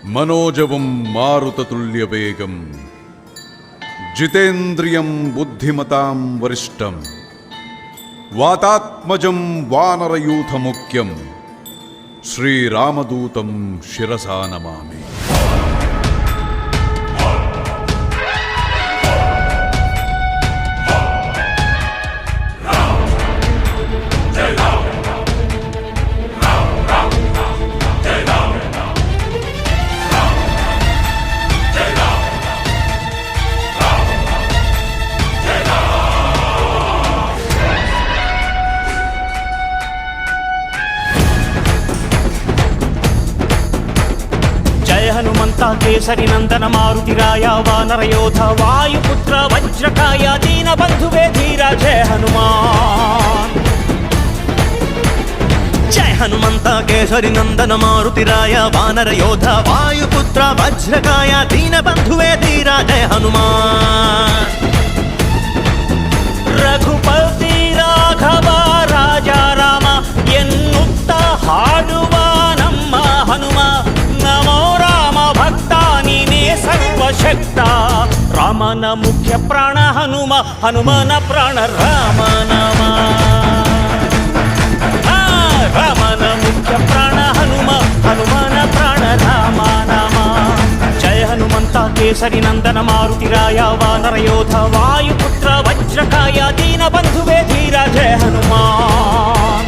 मनोजवं मारुततुल्यवेगं जितेन्द्रियं बुद्धिमतां वरिष्ठं वातात्मजं वानरयूथमुख्यं श्रीरामदूतं शिरसा नमामि। हनुमंत केसरी नंदन मारुतिराय वानर योध वायुपुत्र वज्रकाय दीन बंधुवे धीरा जय हनुमान। जय हनुमंत केसरी नंदन मारुतिराय वानर योध वायुपुत्र वज्रकाय दीन बंधुवे धीरा जय हनुमान। रघुपति राघव राजा राम ಎನ್ನುತ್ತ ಹಾಡುವ ನಮ್ಮ ಹನುಮ ನಮೋ ರಾಮ ಭಕ್ತ ನೀನೇ ಸರ್ವಶಕ್ತ ರಾಮನ ಮುಖ್ಯ ಪ್ರಾಣ ಹನುಮ ಹನುಮನ ಪ್ರಾಣ ರಾಮ ನಾಮ ರಾಮನ ಮುಖ್ಯ ಪ್ರಾಣ ಹನುಮ ಹನುಮನ ಪ್ರಾಣ ರಾಮ ನಾಮ ಜಯ ಹನುಮಂತ ಕೇಸರಿ ನಂದನ ಮಾರುತಿರಾಯ ವಾನರ ಯೋಧ ವಾಯುಪುತ್ರ ವಜ್ರಕಾಯ ದೀನ ಬಂಧುವೇ ಧೀರ ಜಯ ಹನುಮಾನ್।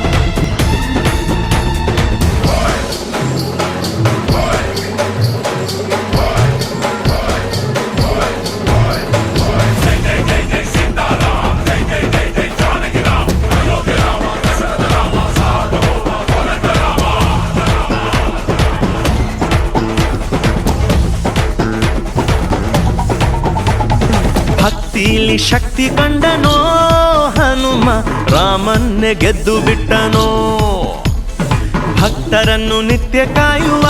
ಭಕ್ತಿಲಿ ಶಕ್ತಿ ಕಂಡನೋ ಹನುಮ ರಾಮನ್ನೇ ಗೆದ್ದು ಬಿಟ್ಟನೋ ಭಕ್ತರನ್ನು ನಿತ್ಯ ಕಾಯುವ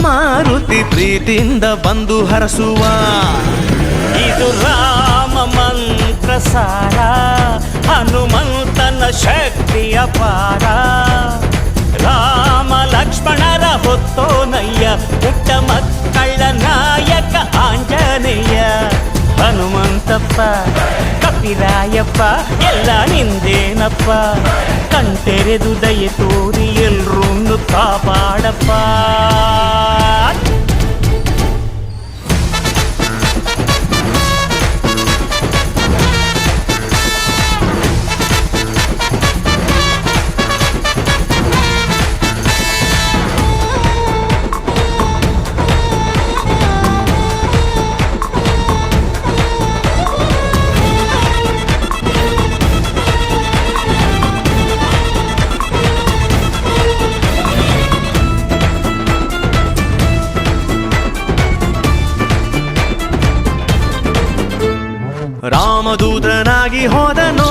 ಮಾರುತಿ ಪ್ರೀತಿಯಿಂದ ಬಂದು ಹರಸುವ ಇದು ರಾಮ ಮಂತ್ರ ಸಾರ ಹನುಮಂತನ ಶಕ್ತಿಯ ಪಾರ ರಾಮ ಲಕ್ಷ್ಮಣರ ಹೊತ್ತೋನಯ್ಯ ಪುಟ್ಟ ಮಕ್ಕಳ ನಾಯಕ ಆಂಜನೇಯ ಹನುಮಂತಪ್ಪ ಕಪಿರಾಯಪ್ಪ ಎಲ್ಲ ನಿಂದೇನಪ್ಪ ಕಣ್ತೆರೆದು ದಯೆ ತೋರಿ ಎಲ್ರೂ ಕಾಪಾಡಪ್ಪ। ರಾಮದೂತನಾಗಿ ಹೋದನೋ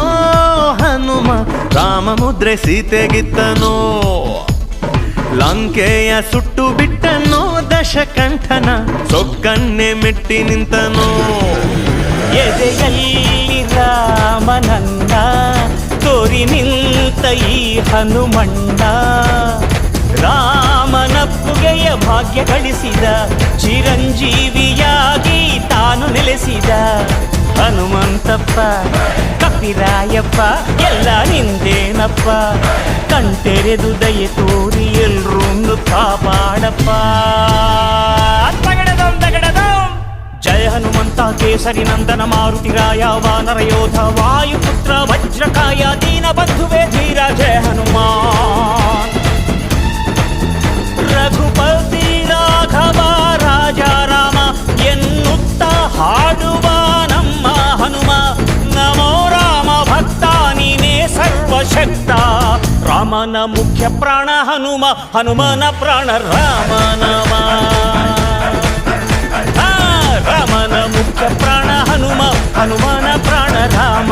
ಹನುಮ ರಾಮ ಮುದ್ರೆ ಸೀತೆಗಿತ್ತನೋ ಲಂಕೆಯ ಸುಟ್ಟು ಬಿಟ್ಟನೋ ದಶಕಂಠನ ಸೊಕ್ಕನ್ನೇ ಮೆಟ್ಟಿ ನಿಂತನೋ ಎದೆಯಲ್ಲಿ ರಾಮನನ್ನ ತೋರಿ ನಿಂತ ಈ ಹನುಮಣ್ಣ ರಾಮನಪ್ಪುಗೆಯ ಭಾಗ್ಯ ಗಳಿಸಿದ ಚಿರಂಜೀವಿಯಾಗಿ ತಾನು ನೆಲೆಸಿದ ಹನುಮಂತಪ್ಪ ಕಪಿರಾಯಪ್ಪ ಎಲ್ಲ ನಿಂದೇನಪ್ಪ ಕಣ್ತೆರೆದು ದಯೆ ತೋರಿ ಎಲ್ರೂ ಕಾಪಾಡಪ್ಪ। ಜಯ ಹನುಮಂತ ಕೇಸರಿ ನಂದನ ಮಾರುತಿರಾಯ ವಾನರ ಯೋಧ ವಾಯುಪುತ್ರ ವಜ್ರಕಾಯ ದೀನ ಬಂಧುವೇ ಧೀರ ಜಯ ಹನುಮಾನ್। ರಘುಪತಿ ರಾಘವ ರಾಜ ರಾಮ ಎನ್ನುತ್ತ ಹಾಡುವ ನಮ್ಮ ಹನುಮ ನಮೋ ರಾಮ ಭಕ್ತ ನೀನೇ ಸರ್ವಶಕ್ತ ರಾಮನ ಮುಖ್ಯ ಪ್ರಾಣ ಹನುಮ ಹನುಮನ ಪ್ರಾಣ ರಾಮ ನಾಮ ರಾಮನ ಮುಖ್ಯ ಪ್ರಾಣ ಹನುಮ ಹನುಮನ ಪ್ರಾಣ ರಾಮ